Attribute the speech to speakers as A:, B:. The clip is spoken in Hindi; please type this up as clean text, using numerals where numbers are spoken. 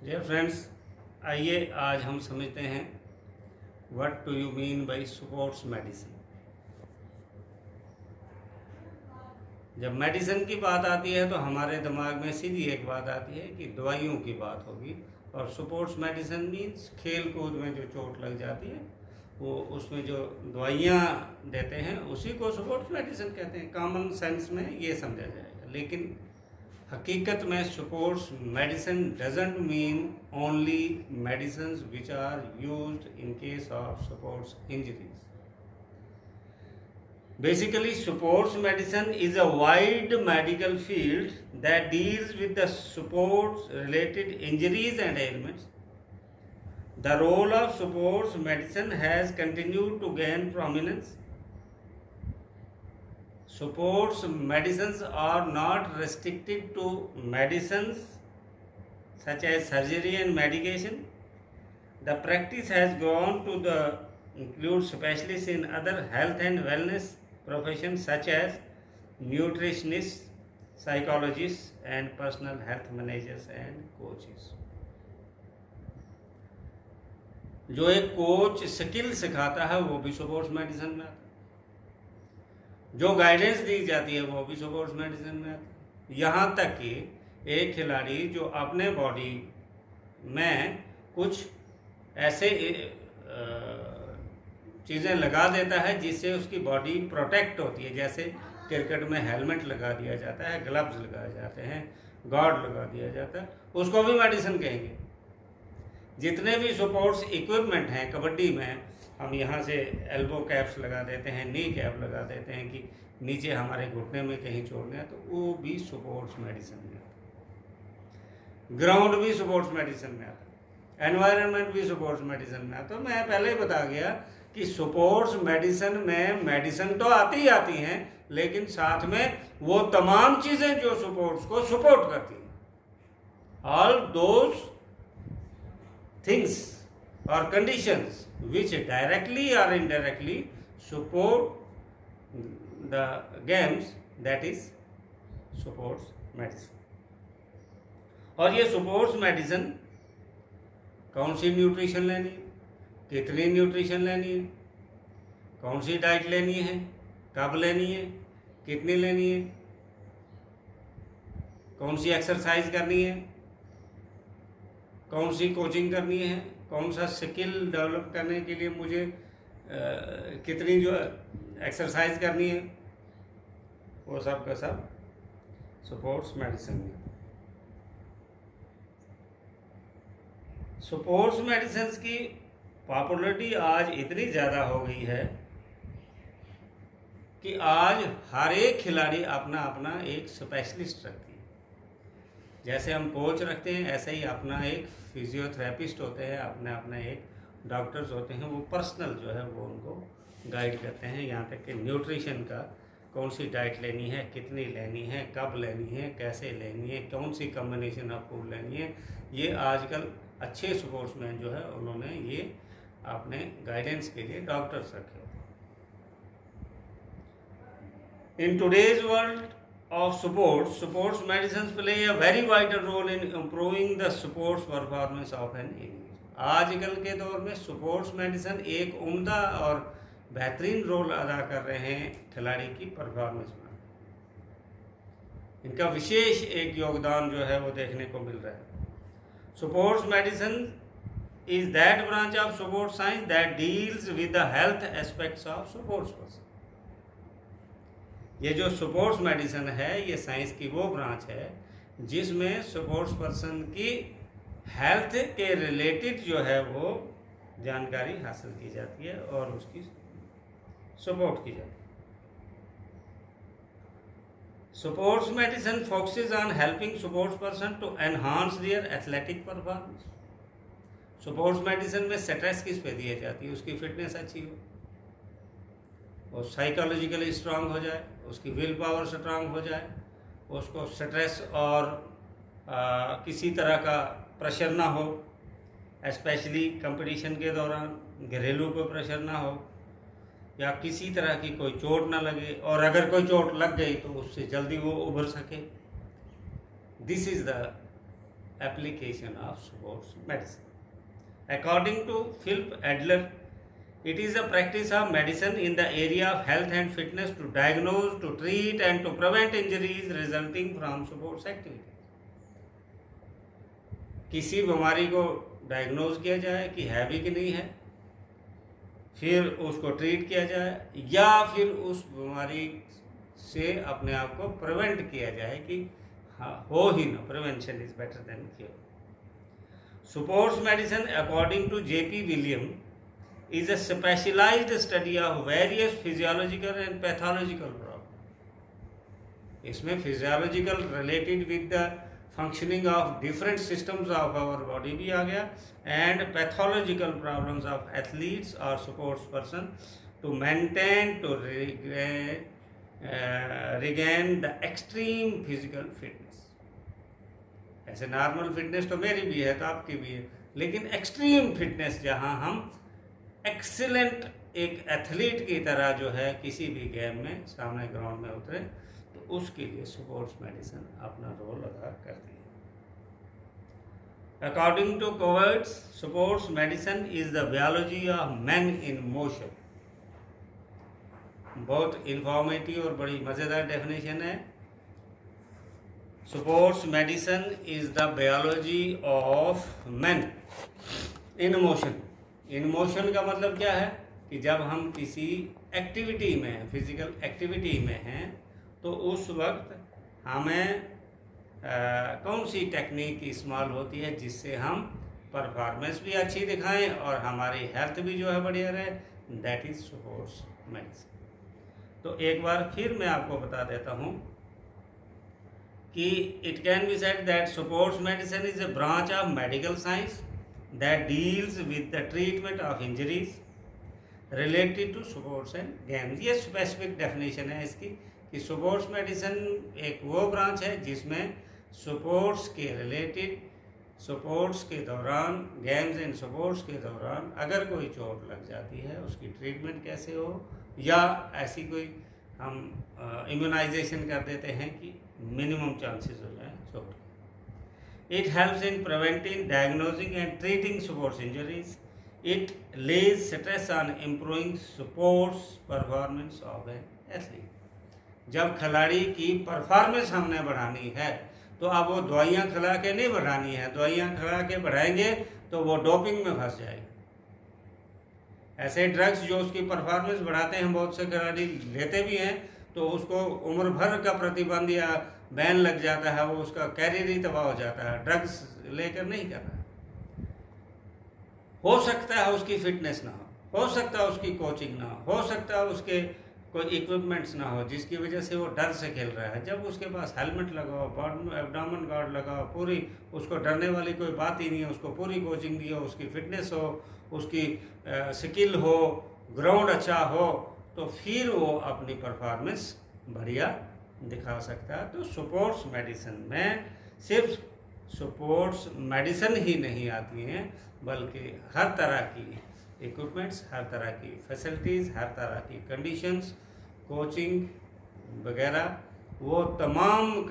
A: डियर फ्रेंड्स, आइए आज हम समझते हैं what do you mean by sports medicine. जब मेडिसिन की बात आती है तो हमारे दिमाग में सीधी एक बात आती है कि दवाइयों की बात होगी, और स्पोर्ट्स मेडिसिन मीन्स खेल कूद में जो चोट लग जाती है वो उसमें जो दवाइयाँ देते हैं उसी को स्पोर्ट्स मेडिसिन कहते हैं। कॉमन सेंस में ये समझा जाएगा, लेकिन हकीकत में sports medicine doesn't mean only medicine which are used in case of sports injuries. Basically, sports medicine is a wide medical field that deals with the sports related injuries and ailments. The role of sports medicine has continued to gain prominence. Sports medicines are not restricted to medicines such as surgery and medication. The practice has grown to include specialists in other health and wellness professions such as nutritionists, psychologists, and personal health managers and coaches. जो एक कोच स्किल सिखाता है वो भी स्पोर्ट्स मेडिसिन में आता है, जो गाइडेंस दी जाती है वो भी स्पोर्ट्स मेडिसिन में आता है। यहाँ तक कि एक खिलाड़ी जो अपने बॉडी में कुछ ऐसे चीज़ें लगा देता है जिससे उसकी बॉडी प्रोटेक्ट होती है, जैसे क्रिकेट में हेलमेट लगा दिया जाता है, ग्लव्स लगाए जाते हैं, गार्ड लगा दिया जाता है, उसको भी मेडिसिन कहेंगे। जितने भी स्पोर्ट्स इक्विपमेंट हैं, कबड्डी में हम यहाँ से एल्बो कैप्स लगा देते हैं, नी कैप लगा देते हैं कि नीचे हमारे घुटने में कहीं चोट है, तो वो भी स्पोर्ट्स मेडिसिन में आता है। ग्राउंड भी स्पोर्ट्स मेडिसिन में आता है, एनवायरनमेंट भी स्पोर्ट्स मेडिसिन में आता है। तो मैं पहले ही बता गया कि स्पोर्ट्स मेडिसिन में मेडिसिन तो आती ही आती हैं, लेकिन साथ में वो तमाम चीज़ें जो स्पोर्ट्स को सपोर्ट करती हैं, ऑल दोज थिंग्स और कंडीशंस विच डायरेक्टली और indirectly support the games, that is sports medicine. और ये स्पोर्ट्स मेडिसिन कौन सी न्यूट्रिशन लेनी है, कितनी न्यूट्रिशन लेनी है, कौन सी डाइट लेनी है, कब लेनी है, कितनी लेनी है, कौन सी एक्सरसाइज करनी है, कौन सी कोचिंग करनी है, कौन सा स्किल डेवलप करने के लिए मुझे कितनी जो एक्सरसाइज करनी है, वो सब का सब स्पोर्ट्स मेडिसिन में। स्पोर्ट्स मेडिसिन की पॉपुलरिटी आज इतनी ज़्यादा हो गई है कि आज हर एक खिलाड़ी अपना अपना एक स्पेशलिस्ट रखती है। जैसे हम कोच रखते हैं, ऐसे ही अपना एक फिजियोथेरेपिस्ट होते हैं, अपना अपना एक डॉक्टर्स होते हैं, वो पर्सनल जो है वो उनको गाइड करते हैं। यहाँ तक कि न्यूट्रिशन का, कौन सी डाइट लेनी है, कितनी लेनी है, कब लेनी है, कैसे लेनी है, कौन सी कम्बिनेशन ऑफ फूड लेनी है, ये आजकल अच्छे स्पोर्ट्समैन जो है उन्होंने ये अपने गाइडेंस के लिए डॉक्टर्स रखे। In today's world of sports medicines play a very vital role in improving the sports performance of an individual. आजकल के दौर में स्पोर्ट्स मेडिसिन एक उम्दा और बेहतरीन रोल अदा कर रहे हैं खिलाड़ी की परफॉर्मेंस में। इनका विशेष एक योगदान जो है वो देखने को मिल रहा है। Sports medicine is that branch of sports science that deals with the health aspects of sports person. ये जो स्पोर्ट्स मेडिसिन है, ये साइंस की वो ब्रांच है जिसमें स्पोर्ट्स पर्सन की हेल्थ के रिलेटेड जो है वो जानकारी हासिल की जाती है और उसकी सपोर्ट की जाती है। Sports medicine focuses on helping sports person to enhance their athletic performance. Sports medicine में स्ट्रेस किस पे दी जाती है, उसकी फिटनेस अच्छी हो, वो साइकोलॉजिकली स्ट्रांग हो जाए, उसकी विल पावर स्ट्रांग हो जाए, उसको स्ट्रेस और किसी तरह का प्रेशर ना हो, स्पेशली कंपटीशन के दौरान घरेलू कोई प्रेशर ना हो, या किसी तरह की कोई चोट ना लगे, और अगर कोई चोट लग गई तो उससे जल्दी वो उभर सके। This is the application of sports medicine. According to Philip Adler, it is a practice of medicine in the area of health and fitness to diagnose, to treat and to prevent injuries resulting from sports activity. किसी बीमारी को डायग्नोज किया जाए कि है भी कि नहीं है, फिर उसको ट्रीट किया जाए, या फिर उस बीमारी से अपने आप को प्रिवेंट किया जाए कि हाँ हो ही ना. Prevention is better than cure. Sports medicine according to J.P. William is a specialized study of various physiological and pathological problems. इसमें physiological related with the functioning of different systems of our body भी आ गया, and pathological problems of athletes or sports person to maintain, to regain the extreme physical fitness. ऐसे नॉर्मल फिटनेस तो मेरी भी है तो आपकी भी है, लेकिन एक्सट्रीम फिटनेस जहाँ हम एक्सीलेंट एक एथलीट की तरह जो है किसी भी गेम में सामने ग्राउंड में उतरे, तो उसके लिए स्पोर्ट्स मेडिसिन अपना रोल अदा करती है. According to Coverts, sports medicine is the biology of man in motion. बहुत इंफॉर्मेटिव और बड़ी मज़ेदार डेफिनेशन है. Sports medicine is the biology of man in motion. In motion का मतलब क्या है कि जब हम किसी एक्टिविटी में हैं, फिजिकल एक्टिविटी में हैं, तो उस वक्त हमें कौन सी टेक्निक इस्तेमाल होती है जिससे हम परफॉर्मेंस भी अच्छी दिखाएं और हमारी हेल्थ भी जो है बढ़िया रहे. That is sports medicine. तो एक बार फिर मैं आपको बता देता हूँ कि it can be said that sports medicine is a branch of medical science that deals with the treatment of injuries related to sports and games. ये स्पेसिफिक डेफिनेशन है इसकी कि स्पोर्ट्स मेडिसिन एक वो ब्रांच है जिसमें स्पोर्ट्स के रिलेटेड, स्पोर्ट्स के दौरान, गेम्स एंड स्पोर्ट्स के दौरान अगर कोई चोट लग जाती है उसकी ट्रीटमेंट कैसे हो, या ऐसी कोई हम इम्यूनाइजेशन कर देते हैं कि मिनिमम चांसेस हो जाए चोट. It helps in preventing, diagnosing and treating sports injuries. It lays stress on improving sports performance of an athlete. जब खिलाड़ी की परफॉर्मेंस हमने बढ़ानी है तो अब वो दवाइयाँ खिला के नहीं बढ़ानी है. दवाइयाँ खिला के बढ़ाएंगे तो वो डोपिंग में फंस जाएगा. ऐसे ड्रग्स जो उसकी परफॉर्मेंस बढ़ाते हैं, बहुत से खिलाड़ी लेते भी हैं, तो उसको उम्र भर का प्रतिबंध या बैन लग जाता है, वो उसका कैरियर ही तबाह हो जाता है. ड्रग्स लेकर नहीं कर रहा. हो सकता है उसकी फिटनेस ना हो सकता है उसकी कोचिंग ना हो सकता है उसके कोई इक्विपमेंट्स ना हो, जिसकी वजह से वो डर से खेल रहा है. जब उसके पास हेलमेट लगाओ, एब्डोमेन गार्ड लगाओ, पूरी उसको डरने वाली कोई बात ही नहीं है, उसको पूरी कोचिंग दी हो, उसकी फिटनेस हो, उसकी स्किल हो, ग्राउंड अच्छा हो, तो फिर वो अपनी परफॉर्मेंस बढ़िया दिखा सकता है. तो स्पोर्ट्स मेडिसिन में सिर्फ स्पोर्ट्स मेडिसिन ही नहीं आती हैं, बल्कि हर तरह की इक्विपमेंट्स, हर तरह की फैसिलिटीज़, हर तरह की कंडीशंस, कोचिंग वगैरह, वो तमाम